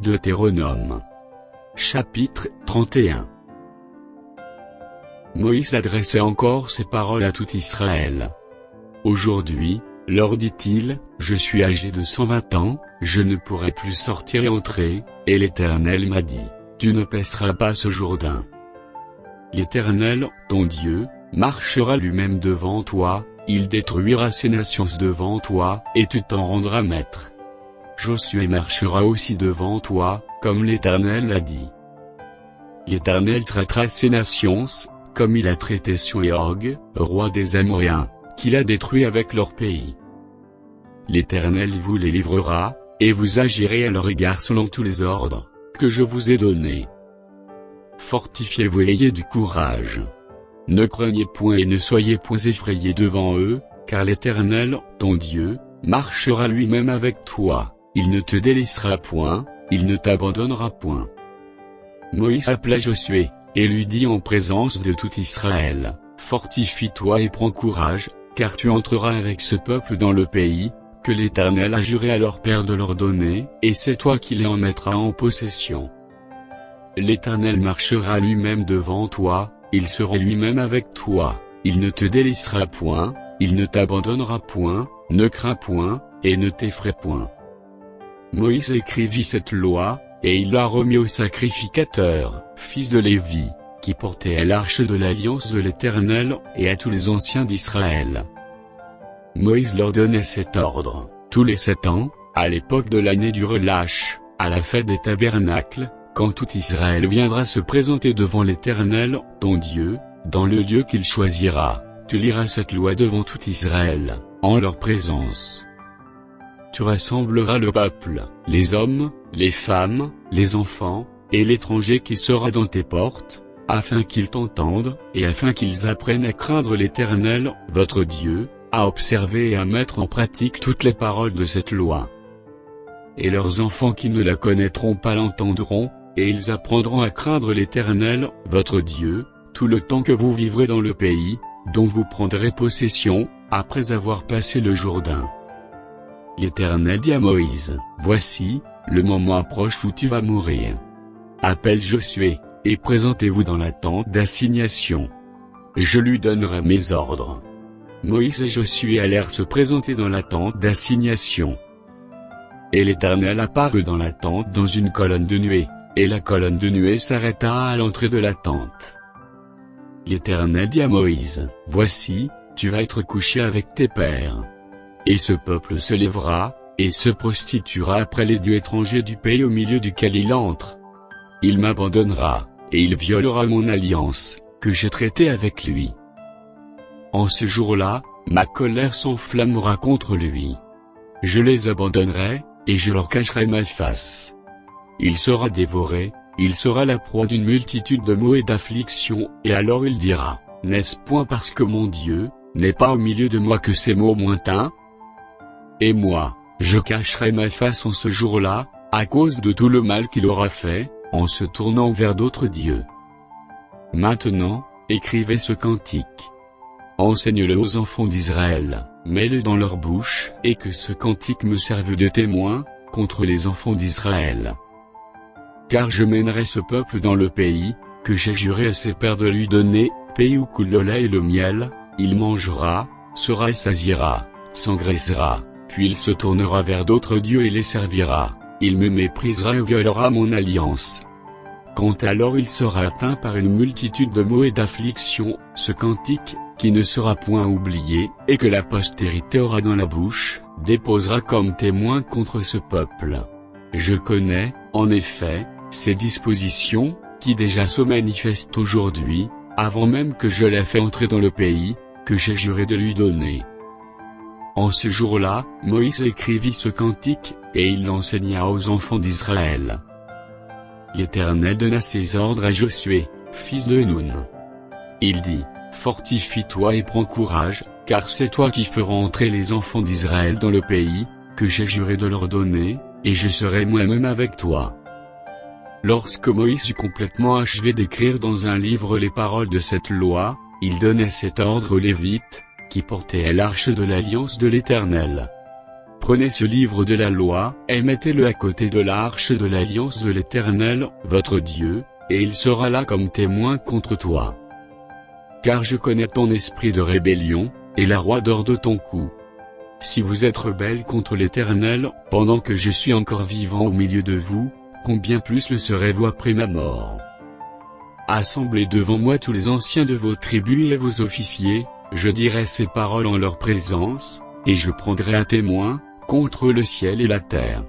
Deutéronome. Chapitre 31. Moïse adressait encore ces paroles à tout Israël. Aujourd'hui, leur dit-il, je suis âgé de 120 ans, je ne pourrai plus sortir et entrer, et l'Éternel m'a dit, tu ne passeras pas ce Jourdain. L'Éternel, ton Dieu, marchera lui-même devant toi, il détruira ces nations devant toi, et tu t'en rendras maître. Josué marchera aussi devant toi, comme l'Éternel l'a dit. L'Éternel traitera ces nations, comme il a traité Sihon, roi des Amoréens, qu'il a détruit avec leur pays. L'Éternel vous les livrera, et vous agirez à leur égard selon tous les ordres que je vous ai donnés. Fortifiez-vous et ayez du courage. Ne craignez point et ne soyez point effrayés devant eux, car l'Éternel, ton Dieu, marchera lui-même avec toi, il ne te délaissera point, il ne t'abandonnera point. Moïse appela Josué, et lui dit en présence de tout Israël, fortifie-toi et prends courage, car tu entreras avec ce peuple dans le pays, que l'Éternel a juré à leur père de leur donner, et c'est toi qui les en mettras en possession. L'Éternel marchera lui-même devant toi, il sera lui-même avec toi, il ne te délaissera point, il ne t'abandonnera point, ne crains point, et ne t'effraie point. Moïse écrivit cette loi, et il l'a remis au sacrificateur, fils de Lévi, qui portait l'arche de l'alliance de l'Éternel, et à tous les anciens d'Israël. Moïse leur donnait cet ordre, tous les 7 ans, à l'époque de l'année du relâche, à la fête des tabernacles, quand tout Israël viendra se présenter devant l'Éternel, ton Dieu, dans le lieu qu'il choisira, tu liras cette loi devant tout Israël, en leur présence. Tu rassembleras le peuple, les hommes, les femmes, les enfants, et l'étranger qui sera dans tes portes, afin qu'ils t'entendent, et afin qu'ils apprennent à craindre l'Éternel, votre Dieu, à observer et à mettre en pratique toutes les paroles de cette loi. Et leurs enfants qui ne la connaîtront pas l'entendront, et ils apprendront à craindre l'Éternel, votre Dieu, tout le temps que vous vivrez dans le pays, dont vous prendrez possession, après avoir passé le Jourdain. L'Éternel dit à Moïse, voici, le moment approche où tu vas mourir. Appelle Josué, et présentez-vous dans la tente d'assignation. Je lui donnerai mes ordres. Moïse et Josué allèrent se présenter dans la tente d'assignation. Et l'Éternel apparut dans la tente dans une colonne de nuée, et la colonne de nuée s'arrêta à l'entrée de la tente. L'Éternel dit à Moïse, voici, tu vas être couché avec tes pères. Et ce peuple se lèvera, et se prostituera après les dieux étrangers du pays au milieu duquel il entre. Il m'abandonnera, et il violera mon alliance, que j'ai traitée avec lui. En ce jour-là, ma colère s'enflammera contre lui. Je les abandonnerai, et je leur cacherai ma face. Il sera dévoré, il sera la proie d'une multitude de maux et d'afflictions, et alors il dira, n'est-ce point parce que mon Dieu n'est pas au milieu de moi que ces maux m'ont? Et moi, je cacherai ma face en ce jour-là, à cause de tout le mal qu'il aura fait, en se tournant vers d'autres dieux. Maintenant, écrivez ce cantique. Enseigne-le aux enfants d'Israël, mets-le dans leur bouche, et que ce cantique me serve de témoin, contre les enfants d'Israël. Car je mènerai ce peuple dans le pays, que j'ai juré à ses pères de lui donner, pays où coule le lait et le miel, il mangera, se rassasiera, s'engraissera, puis il se tournera vers d'autres dieux et les servira, il me méprisera et violera mon alliance. Quand alors il sera atteint par une multitude de maux et d'afflictions, ce cantique, qui ne sera point oublié, et que la postérité aura dans la bouche, déposera comme témoin contre ce peuple. Je connais, en effet, ces dispositions, qui déjà se manifestent aujourd'hui, avant même que je l'aie fait entrer dans le pays, que j'ai juré de lui donner. En ce jour-là, Moïse écrivit ce cantique, et il l'enseigna aux enfants d'Israël. L'Éternel donna ses ordres à Josué, fils de Nun. Il dit, fortifie-toi et prends courage, car c'est toi qui feras entrer les enfants d'Israël dans le pays, que j'ai juré de leur donner, et je serai moi-même avec toi. Lorsque Moïse eut complètement achevé d'écrire dans un livre les paroles de cette loi, il donnait cet ordre aux Lévites, qui portaient l'arche de l'alliance de l'Éternel. Prenez ce livre de la loi, et mettez-le à côté de l'arche de l'alliance de l'Éternel, votre Dieu, et il sera là comme témoin contre toi. Car je connais ton esprit de rébellion, et la roideur de ton cou. Si vous êtes rebelles contre l'Éternel, pendant que je suis encore vivant au milieu de vous, combien plus le serez-vous après ma mort? Assemblez devant moi tous les anciens de vos tribus et vos officiers, je dirai ces paroles en leur présence, et je prendrai un témoin, contre le ciel et la terre.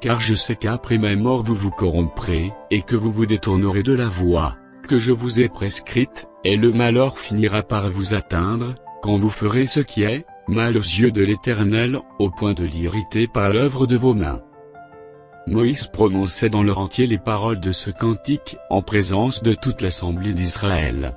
Car je sais qu'après ma mort vous vous corromprez, et que vous vous détournerez de la voie que je vous ai prescrite, et le malheur finira par vous atteindre, quand vous ferez ce qui est mal aux yeux de l'Éternel, au point de l'irriter par l'œuvre de vos mains. Moïse prononçait dans leur entier les paroles de ce cantique, en présence de toute l'assemblée d'Israël.